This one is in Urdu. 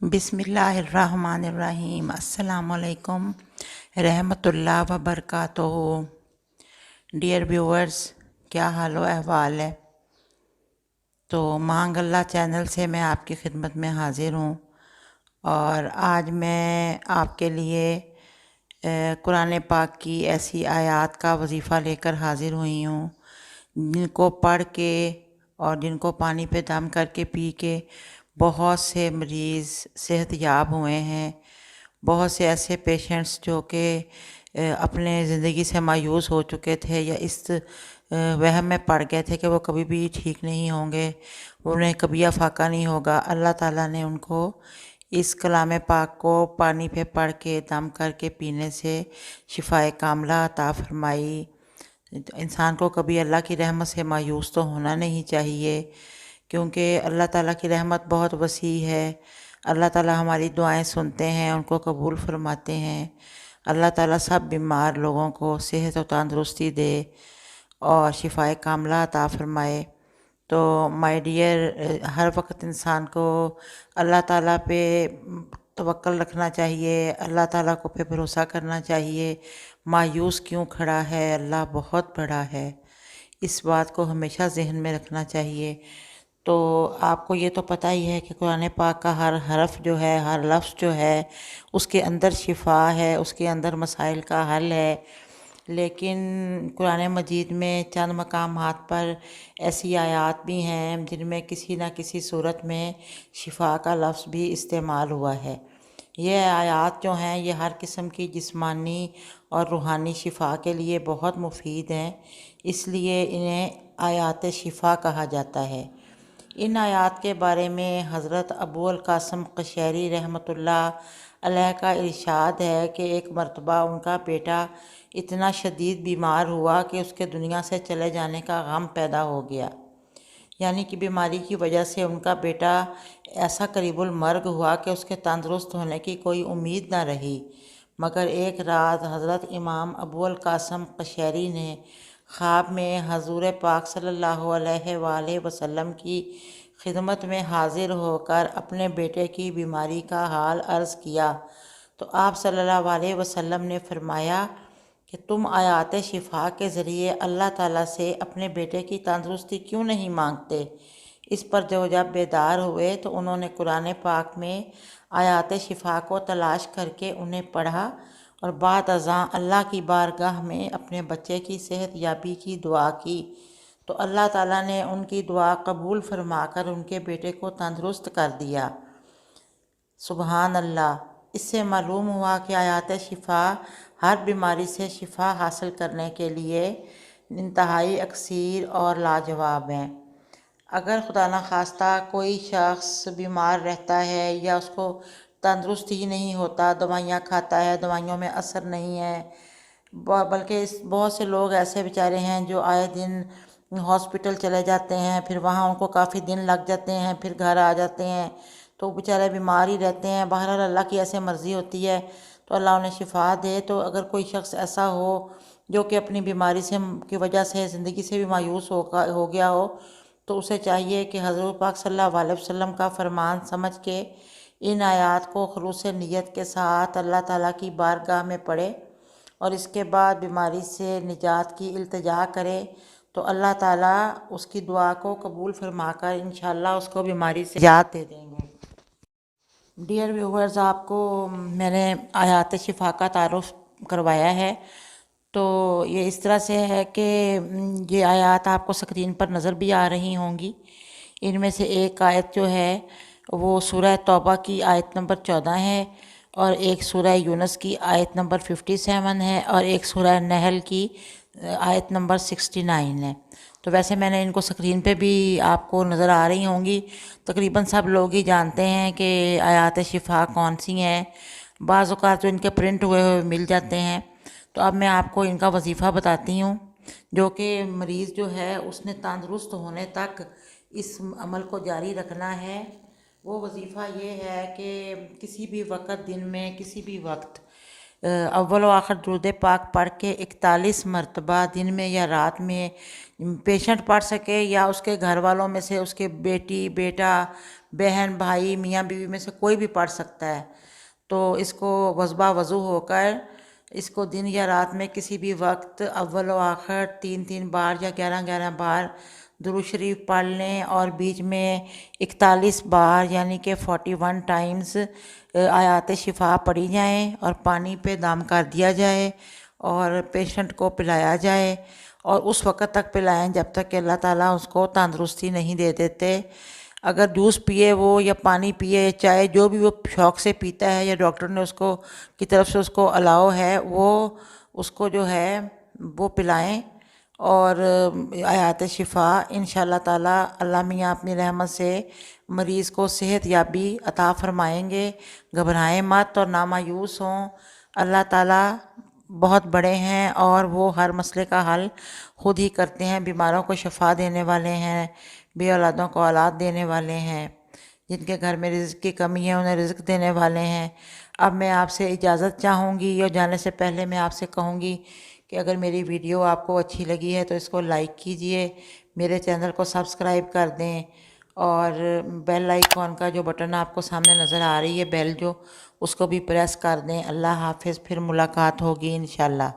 بسم اللہ الرحمن الرحیم۔ السلام علیکم رحمۃ اللہ وبرکاتہ۔ ڈیئر ویورز، کیا حال و احوال ہے؟ تو مانگ اللہ چینل سے میں آپ کی خدمت میں حاضر ہوں، اور آج میں آپ کے لیے قرآن پاک کی ایسی آیات کا وظیفہ لے کر حاضر ہوئی ہوں جن کو پڑھ کے اور جن کو پانی پہ دم کر کے پی کے بہت سے مریض صحت یاب ہوئے ہیں۔ بہت سے ایسے پیشنٹس جو کہ اپنے زندگی سے مایوس ہو چکے تھے یا اس وہم میں پڑ گئے تھے کہ وہ کبھی بھی ٹھیک نہیں ہوں گے، انہیں کبھی افاقہ نہیں ہوگا، اللہ تعالیٰ نے ان کو اس کلام پاک کو پانی پہ پڑھ کے دم کر کے پینے سے شفائے کاملہ عطا فرمائی۔ انسان کو کبھی اللہ کی رحمت سے مایوس تو ہونا نہیں چاہیے، کیونکہ اللہ تعالیٰ کی رحمت بہت وسیع ہے۔ اللہ تعالیٰ ہماری دعائیں سنتے ہیں، ان کو قبول فرماتے ہیں۔ اللہ تعالیٰ سب بیمار لوگوں کو صحت و تندرستی دے اور شفائے کاملہ عطا فرمائے۔ تو مائی ڈیئر، ہر وقت انسان کو اللہ تعالیٰ پہ توکل رکھنا چاہیے، اللہ تعالیٰ کو پہ بھروسہ کرنا چاہیے۔ مایوس کیوں کھڑا ہے، اللہ بہت بڑا ہے، اس بات کو ہمیشہ ذہن میں رکھنا چاہیے۔ تو آپ کو یہ تو پتہ ہی ہے کہ قرآن پاک کا ہر حرف جو ہے، ہر لفظ جو ہے، اس کے اندر شفا ہے، اس کے اندر مسائل کا حل ہے۔ لیکن قرآن مجید میں چند مقامات پر ایسی آیات بھی ہیں جن میں کسی نہ کسی صورت میں شفا کا لفظ بھی استعمال ہوا ہے۔ یہ آیات جو ہیں یہ ہر قسم کی جسمانی اور روحانی شفا کے لیے بہت مفید ہیں، اس لیے انہیں آیات شفا کہا جاتا ہے۔ ان آیات کے بارے میں حضرت ابو القاسم قشیری رحمۃ اللہ علیہ کا ارشاد ہے کہ ایک مرتبہ ان کا بیٹا اتنا شدید بیمار ہوا کہ اس کے دنیا سے چلے جانے کا غم پیدا ہو گیا، یعنی کہ بیماری کی وجہ سے ان کا بیٹا ایسا قریب المرگ ہوا کہ اس کے تندرست ہونے کی کوئی امید نہ رہی۔ مگر ایک رات حضرت امام ابو القاسم قشیری نے خواب میں حضور پاک صلی اللہ علیہ وآلہ وسلم کی خدمت میں حاضر ہو کر اپنے بیٹے کی بیماری کا حال عرض کیا، تو آپ صلی اللہ علیہ وسلم نے فرمایا کہ تم آیات شفا کے ذریعے اللہ تعالیٰ سے اپنے بیٹے کی تندرستی کیوں نہیں مانگتے؟ اس پر جب بیدار ہوئے تو انہوں نے قرآن پاک میں آیات شفا کو تلاش کر کے انہیں پڑھا اور بعد ازاں اللہ کی بارگاہ میں اپنے بچے کی صحت یابی کی دعا کی، تو اللہ تعالیٰ نے ان کی دعا قبول فرما کر ان کے بیٹے کو تندرست کر دیا۔ سبحان اللہ! اس سے معلوم ہوا کہ آیات شفا ہر بیماری سے شفا حاصل کرنے کے لیے انتہائی اکثیر اور لاجواب ہیں۔ اگر خدا نخواستہ کوئی شخص بیمار رہتا ہے یا اس کو تندرست ہی نہیں ہوتا، دوائیاں کھاتا ہے، دوائیوں میں اثر نہیں ہے، بلکہ بہت سے لوگ ایسے بیچارے ہیں جو آئے دن ہاسپٹل چلے جاتے ہیں، پھر وہاں ان کو کافی دن لگ جاتے ہیں، پھر گھر آ جاتے ہیں، تو بیچارے بیمار ہی رہتے ہیں۔ بہرحال اللہ کی ایسے مرضی ہوتی ہے تو اللہ انہیں شفا دے۔ تو اگر کوئی شخص ایسا ہو جو کہ اپنی بیماری کی وجہ سے زندگی سے بھی مایوس ہو گیا ہو، تو اسے چاہیے کہ حضور پاک صلی اللہ علیہ وسلم کا فرمان سمجھ کے ان آیات کو خلوص نیت کے ساتھ اللہ تعالیٰ کی بارگاہ میں پڑھے اور اس کے بعد بیماری سے نجات کی التجا کرے، تو اللہ تعالیٰ اس کی دعا کو قبول فرما کر انشاءاللہ اس کو بیماری سے نجات دے دیں گے۔ ڈیئر ویورز، آپ کو میں نے آیات شفا کا تعارف کروایا ہے، تو یہ اس طرح سے ہے کہ یہ آیات آپ کو اسکرین پر نظر بھی آ رہی ہوں گی۔ ان میں سے ایک آیت جو ہے وہ سورہ توبہ کی آیت نمبر 14 ہے، اور ایک سورہ یونس کی آیت نمبر 57 ہے، اور ایک سورہ نحل کی آیت نمبر 69 ہے۔ تو ویسے میں نے ان کو اسکرین پہ بھی آپ کو نظر آ رہی ہوں گی، تقریباً سب لوگ ہی جانتے ہیں کہ آیات شفا کون سی ہیں۔ بعض اوقات جو ان کے پرنٹ ہوئے مل جاتے ہیں، تو اب میں آپ کو ان کا وظیفہ بتاتی ہوں، جو کہ مریض جو ہے اس نے تندرست ہونے تک اس عمل کو جاری رکھنا ہے۔ وہ وظیفہ یہ ہے کہ کسی بھی وقت، دن میں کسی بھی وقت اول و آخر درود پاک پڑھ کے 41 مرتبہ دن میں یا رات میں پیشنٹ پڑھ سکے یا اس کے گھر والوں میں سے اس کے بیٹی بیٹا بہن بھائی میاں بیوی میں سے کوئی بھی پڑھ سکتا ہے۔ تو اس کو وضبہ وضو ہو کر اس کو دن یا رات میں کسی بھی وقت اول و آخر 3 بار یا 11 بار درود شریف پڑھ لیں، اور بیچ میں 41 بار یعنی کہ 41 ٹائمز آیات شفا پڑھی جائیں اور پانی پہ دام کر دیا جائے اور پیشنٹ کو پلایا جائے، اور اس وقت تک پلائیں جب تک کہ اللہ تعالیٰ اس کو تندرستی نہیں دے دیتے۔ اگر جوس پیے وہ یا پانی پیے چائے جو بھی وہ شوق سے پیتا ہے یا ڈاکٹر نے اس کو کی طرف سے اس کو الاؤ ہے وہ اس کو جو ہے وہ پلائیں، اور آیات شفا انشاءاللہ تعالیٰ اللہ میاں اپنی رحمت سے مریض کو صحت یابی عطا فرمائیں گے۔ گھبرائیں مت اور نہ مایوس ہوں، اللہ تعالیٰ بہت بڑے ہیں اور وہ ہر مسئلے کا حل خود ہی کرتے ہیں، بیماروں کو شفا دینے والے ہیں، بے اولادوں کو اولاد دینے والے ہیں، جن کے گھر میں رزق کی کمی ہے انہیں رزق دینے والے ہیں۔ اب میں آپ سے اجازت چاہوں گی، اور جانے سے پہلے میں آپ سے کہوں گی کہ اگر میری ویڈیو آپ کو اچھی لگی ہے تو اس کو لائک کیجئے، میرے چینل کو سبسکرائب کر دیں، اور بیل آئیکن کا جو بٹن آپ کو سامنے نظر آ رہی ہے بیل جو، اس کو بھی پریس کر دیں۔ اللہ حافظ، پھر ملاقات ہوگی انشاءاللہ۔